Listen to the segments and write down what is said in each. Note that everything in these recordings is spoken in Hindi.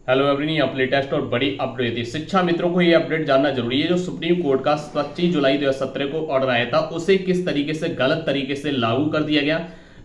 हेलो एवरीवन, आप लेटेस्ट और बड़ी अपडेट थी। शिक्षा मित्रों को ये अपडेट जानना जरूरी है। जो सुप्रीम कोर्ट का 25 जुलाई 2017 को ऑर्डर आया था, उसे किस तरीके से गलत तरीके से लागू कर दिया गया।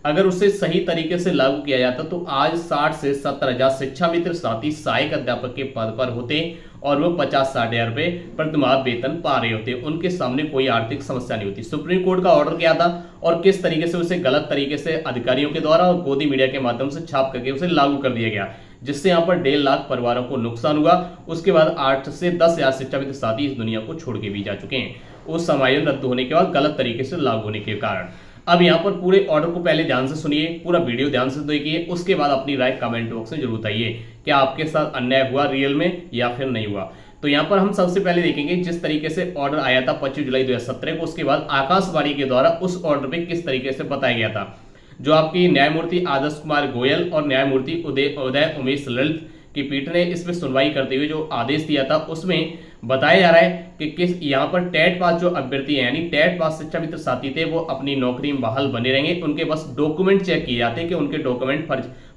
अगर उसे सही तरीके से लागू किया जाता तो आज 60 से 70 हजार शिक्षा मित्र साथी सहायक अध्यापक के पद पर होते और वो 50-60 हजार रुपए प्रतिमाह वेतन पा रहे होते। उनके सामने कोई आर्थिक समस्या नहीं होती। सुप्रीम कोर्ट का ऑर्डर क्या था और किस तरीके से उसे गलत तरीके से अधिकारियों के द्वारा और गोदी मीडिया के माध्यम से छाप करके उसे लागू कर दिया गया, जिससे यहाँ पर 1.5 लाख परिवारों को नुकसान हुआ। उसके बाद 8 से 10 हजार शिक्षाविद साथी इस दुनिया को छोड़ के भी जा चुके हैं, उस समायोजन रद्द होने के बाद गलत तरीके से लागू होने के कारण। अब यहाँ पर पूरे ऑर्डर को पहले ध्यान से सुनिए, पूरा वीडियो ध्यान से देखिए, उसके बाद अपनी राय कमेंट बॉक्स में जरूर बताइए क्या आपके साथ अन्याय हुआ रियल में या फिर नहीं हुआ। तो यहाँ पर हम सबसे पहले देखेंगे जिस तरीके से ऑर्डर आया था 25 जुलाई 2017 को, उसके बाद आकाशवाणी के द्वारा उस ऑर्डर पे किस तरीके से बताया गया था। जो आपकी न्यायमूर्ति आदर्श कुमार गोयल और न्यायमूर्ति उदय उमेश ललित की पीठ ने इसमें सुनवाई करते हुए जो आदेश दिया था, उसमें बताया जा रहा है कि किस यहाँ पर टेट पास जो अभ्यर्थी हैं, यानी टेट पास शिक्षा मित्र साथी थे, वो अपनी नौकरी में बहाल बने रहेंगे। उनके बस डॉक्यूमेंट चेक किए जाते हैं कि उनके डॉक्यूमेंट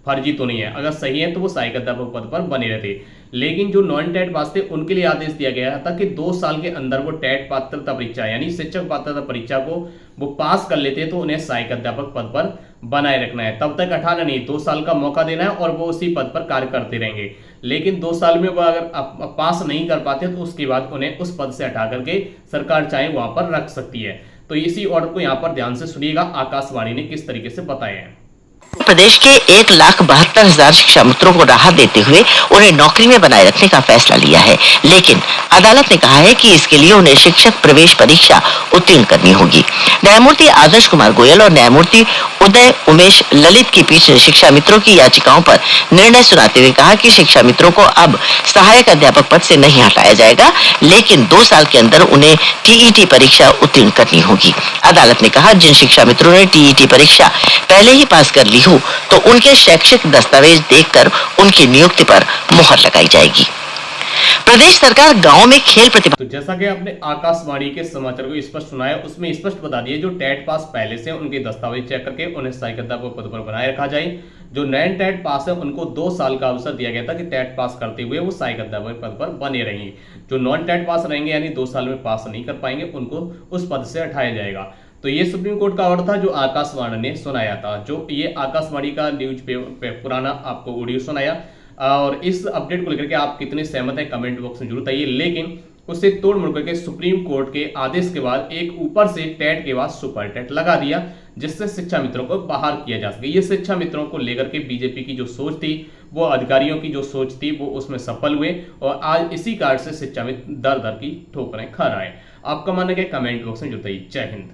फर्जी तो नहीं है। अगर सही है तो वो सहायक अध्यापक पद पर बने रहते। लेकिन जो नॉन टेट पास थे उनके लिए आदेश दिया गया था कि 2 साल के अंदर वो टेट पात्रता परीक्षा यानी शिक्षक पात्रता परीक्षा को वो पास कर लेते तो उन्हें सहायक अध्यापक पद पर बनाए रखना है। तब तक 18 नहीं 2 साल का मौका देना है और वो उसी पद पर कार्य करते रहेंगे। लेकिन 2 साल में वो अगर पास नहीं कर पाते तो उसके बाद उन्हें उस पद से हटा करके सरकार चाहे वहां पर रख सकती है। तो इसी ऑर्डर को यहाँ पर ध्यान से सुनिएगा, आकाशवाणी ने किस तरीके से बताया है। प्रदेश के 1,72,000 शिक्षा मित्रों को राहत देते हुए उन्हें नौकरी में बनाए रखने का फैसला लिया है, लेकिन अदालत ने कहा है कि इसके लिए उन्हें शिक्षक प्रवेश परीक्षा उत्तीर्ण करनी होगी। न्यायमूर्ति आदर्श कुमार गोयल और न्यायमूर्ति उदय उमेश ललित की पीठ ने शिक्षा मित्रों की याचिकाओं पर निर्णय सुनाते हुए कहा कि शिक्षा मित्रों को अब सहायक अध्यापक पद से नहीं हटाया जाएगा, लेकिन 2 साल के अंदर उन्हें टीईटी परीक्षा उत्तीर्ण करनी होगी। अदालत ने कहा जिन शिक्षा मित्रों ने टीईटी परीक्षा पहले ही पास कर ली हो तो उनके शैक्षिक दस्तावेज देखकर उनकी नियुक्ति पर मुहर लगाई जाएगी। प्रदेश सरकार गांवों में खेल प्रतिभा। तो जैसा कि आपने आकाशवाणी के समाचार को स्पष्ट सुनाया, उसमें स्पष्ट बता दिया जो टेट पास पहले से उनके दस्तावेज चेक करके उन्हें सहायक अध्यापक पद पर बनाए रखा जाए। जो नैन टेट पास है उनको 2 साल का अवसर दिया गया था कि टेट पास करते हुए वो सहायक अध्यापक पद पर बने रहेंगे। जो नॉन टेट पास रहेंगे यानी 2 साल में पास नहीं कर पाएंगे, उनको उस पद से हटाया जाएगा। तो ये सुप्रीम कोर्ट का ऑर्डर था जो आकाशवाणी ने सुनाया था। जो ये आकाशवाणी का न्यूज पुराना आपको ऑडियो सुनाया। और इस अपडेट को लेकर के आप कितने सहमत हैं कमेंट बॉक्स में जरूर बताइए। लेकिन उसे तोड़ मोड़ करके सुप्रीम कोर्ट के आदेश के बाद एक ऊपर से टेट के बाद सुपर टेट लगा दिया, जिससे शिक्षा मित्रों को बाहर किया जा सके। ये शिक्षा मित्रों को लेकर के बीजेपी की जो सोच थी, वो अधिकारियों की जो सोच थी, वो उसमें सफल हुए और आज इसी कारण से शिक्षा मित्र दर दर की ठोकरें खा रहा है। आपका मानना क्या कमेंट बॉक्स में बताइए। जय हिंद।